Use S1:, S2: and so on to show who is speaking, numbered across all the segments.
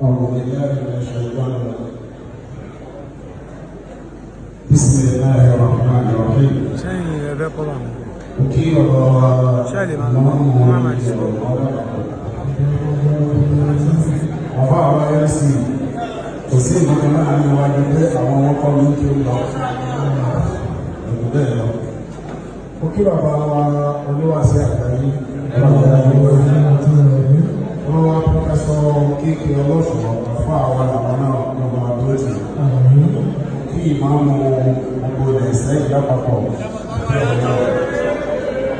S1: أعوذ بالله من الشيطان الرجيم بسم الله الرحمن الرحيم وكيل àbá àwọn ẹ̀sìn kò sí ìmọ̀kan náà ní wájú pé àwọn ọkọ̀ ní kí ó lọ ìbùdó ẹ̀ lọ. Ó kí bàbá wa olúwàsí àgbáyé wọ́n wá pọ́kẹ́sọ́ kéèké ọlọ́ṣùwọ̀ fún àwọn àwọn náà lọ́gbọ̀n àdúrótì kí ìmáàmù gbogbo ilẹ̀ Ìsẹ́yìn lápapọ̀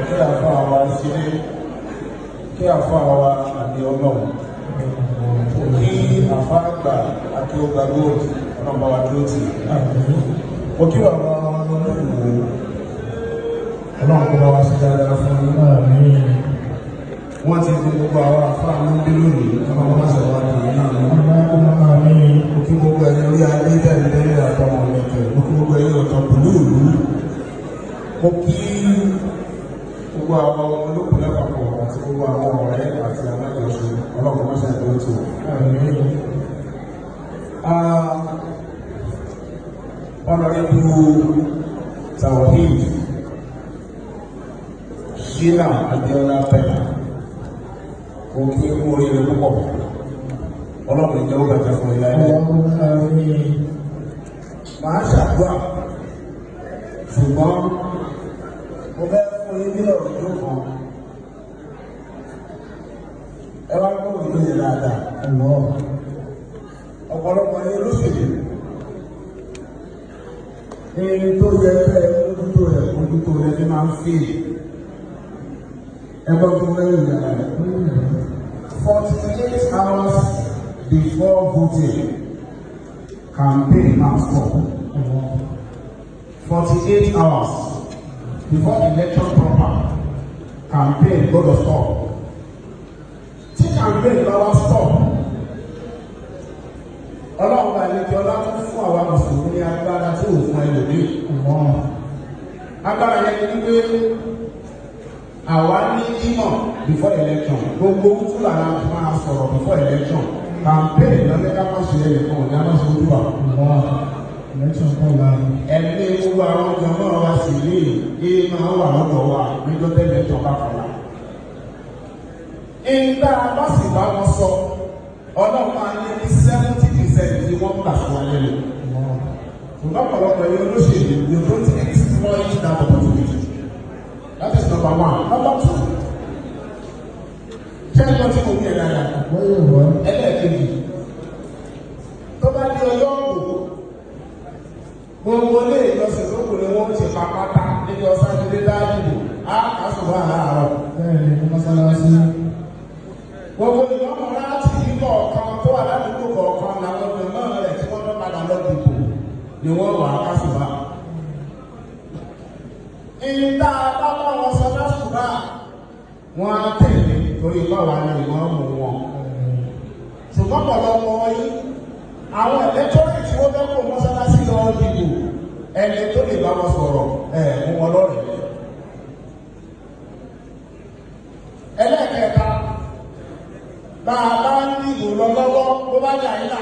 S1: kí àfọ́ àwa ṣeré kí àfọ́ àwa àdé ọlọ́run kí àfọ́ àgbà àti ọgbà lóòtù ọlọ́mbà wa dúrótì ó kí bàbá ọlọ́run ọlọ́run kó bá wá sí dáadáa fún wọ́n ti fi gbogbo àwọn àfáà ní bí lónìí ọmọ ọmọ sọ̀rọ̀ wà ní òkú gbogbo ẹni orí ayé tẹ́lẹ̀ àtọmọ̀ ọ̀lẹ́kẹ̀ òkú gbogbo ẹni ọ̀tọ̀ pẹ̀lú ìlú ó kí gbogbo àwọn olókùn lápapọ̀ àti gbogbo àwọn ọ̀rẹ́ àti alájọṣe ọlọ́pàá mọ́ṣẹ́ tó tó Honorable Tawhid Shina Abiola Pella òkè orí rẹ̀ púpọ̀ ọlọ́pàá ìjẹ́ ó bàjẹ́ fún ilẹ̀ ilẹ̀ máa ṣàdúrà ṣùgbọ́n mo fẹ́ fún ilé ọ̀rọ̀ tó kàn ẹ wá gbọ́ ìlú yẹn dáadáa ọ̀pọ̀lọpọ̀ ní olóṣèlú ní tó yẹ fẹ́ ojútó rẹ̀ ní máa ń fi ẹgbẹ́ tó mẹ́rin ìyàrá rẹ̀ 48 hours before voting, campaign now stop. 48 hours before election proper, campaign go to stop. Tí campaign bá wá stop, ọlọ́run bá ilé tí ọlá tún fún àwa mùsùlùmí ní agbára tí ò fún ẹlòmíì. Agbára yẹn ni wípé àwa ní ìmọ̀ before election gbogbo fúlàní máa sọ̀rọ̀ before election campaign lọ́lẹ́ ká má ṣe ẹ̀yẹ̀ kan ọ̀dá má ṣe olúwa election kan la ẹni gbogbo àwọn ọjọ́ náà wá sí ilé yìí máa wà lọ́dọ̀ wa níjọ́ tẹ́ election bá kọ̀ọ̀la. ìgbà bá sì bá wọn sọ ọlọ́run máa ní 70% tí wọ́n gbà fún wa lẹ́nu. ṣùgbọ́n ọ̀pọ̀lọpọ̀ ẹ̀yẹ olóṣèlú you don't exploit that opportunity. That is number one. Number two. Ṣé ẹ̀kọ́ tí mo bí ẹ̀ dáadáa? Ẹlẹ́ẹ̀kejì. Tó bá di ọjọ́ òkú, gbogbo ilé ìjọsìn tó kù ni wọ́n ti pa pátá níbi ọ̀sán ìdílé dáàbò. Á kásùn wà láàárọ̀. Bẹ́ẹ̀ni, ní mọ́sálásí. Gbogbo ìyọ́mọ̀ láti kíkọ̀ ọ̀kan tó wà ládùúgbò kọ̀ọ̀kan làwọn ọmọ náà rẹ̀ tí wọ́n fẹ́ padà lọ dìbò ni wọ́n wà á kásùn wà. Ìta bábá wọn sọ lásùbà wọn á tẹ̀lé torí báwa ni ìwọ́n mú wọn. Ṣùgbọ́n pọ̀lọpọ̀ yìí, àwọn ẹ̀lẹ́tọ́rì tí wọ́n fẹ́ kó mọ́sálásí lọ dìbò ẹni tó lè bá wọn sọ̀rọ̀ mú wọn lọ́rẹ̀. Ẹlẹ́ẹ̀kẹta, bá a bá ń dìbò lọ lọ́wọ́ bó bá jà yín là.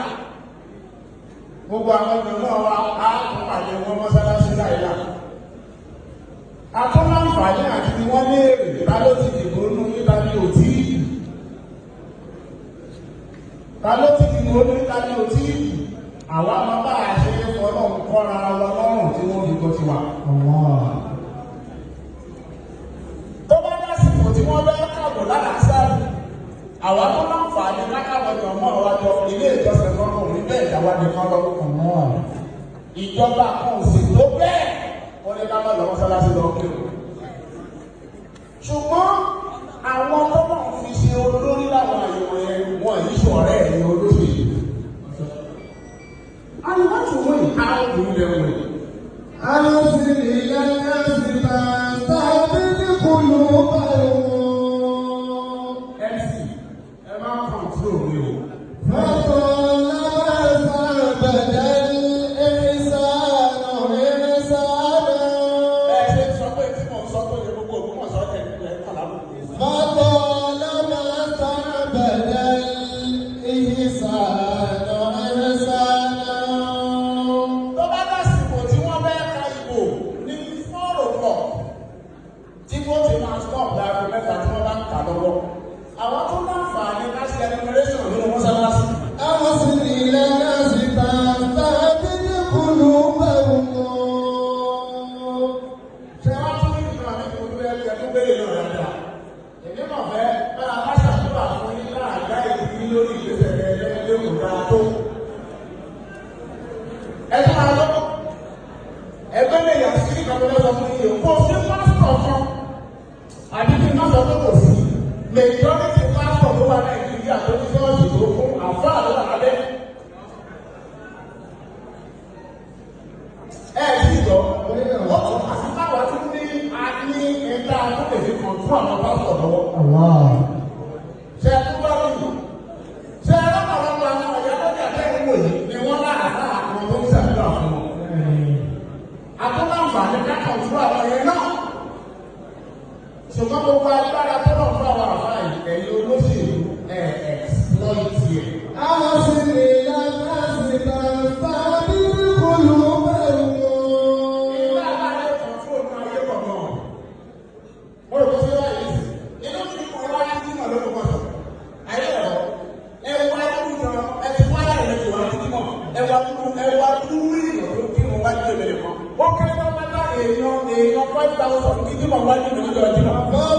S1: Gbogbo àwọn ọmọ náà wá á tún pàdé wọn mọ́sálásí láìlà. Àtọ́láǹfààní àti ni wọ́n léèrè ta ló ti dìbò nú níta ní òtí ìlú. Ta ló ti dìbò nú níta ní òtí ìlú. Àwa máa bá àṣẹ fọlọ́run kọ́ra wa lọ́rùn tí wọ́n fi kọ́ ti wà. Tó bá lásìkò tí wọ́n bẹ́ kàbò lálàásárì, àwa tó láǹfààní lákàbọ̀jọ̀ mọ́ ọ̀wájọ ilé ìjọsìn lọ́rùn ní bẹ́ẹ̀ ìdáwádìí kan lọ́rùn náà. Ìjọba kan sì tó bẹ́ẹ̀ wọ́n ní ká má lọ mọ́sálásí lọ kí o. Ṣùgbọ́n àwọn tó náà fi ṣe olórí láwọn àyẹ̀wò yẹn wọ́n yìí ṣọ̀rẹ́ ẹ̀yìn olóṣèlú. And you want to win, how do you then win? Àwọn sì ní ìyáyá sí bàtà bíbí kúlù báyìí. MC, ẹ máa control mi o. Fọ́tò lábẹ́ sábẹ̀dẹ̀ Mother wà Nàìjíríà tó ní ṣọ́ọ̀ṣì tó fún àfáà ló wà lábẹ́. Sì jọ, wọ́n tún àti táwa tún ní ẹ̀dá tó lè fi kàn fún àwọn pásítọ̀ lọ́wọ́. Ṣé ẹ tún bá rí? Ṣé ẹ lọ́pọ̀lọpọ̀ àwọn ọ̀yà lọ́jà tẹ́lẹ̀ wò yìí ni wọ́n láàárọ̀ àwọn tó ń ṣàdúrà fún wọn. Àtúnláǹfà ní kákan fún àwọn ẹ̀yẹ náà. Ṣùgbọ́n gbogbo agbára tó lọ fún àwọn àfáà yìí, ẹ̀yin olóṣèlú exploit yẹ. Àwọn sì lè yára sí bàbá bí kúlù bẹ̀rù. Ìgbà bá yẹ kàn fún òun ayé kọ̀ọ̀kan. Mo rò pé ṣé báyìí sí. Inú mi ní kò wáyé sí ìmọ̀ lóko mọ̀tò. Ayé ẹ̀rọ. Ẹ̀wà dúdú náà, ẹ̀tí wáyà ìrẹsì wà ní kíkọ̀. Ẹ̀wà dúdú rí ìrọ̀lú kí wọ́n wájú ìbẹ̀rẹ̀ kan. Ó kéré pápátá èèyàn 5,000 kí kíkọ̀ wájú ìbẹ̀rẹ̀ kan.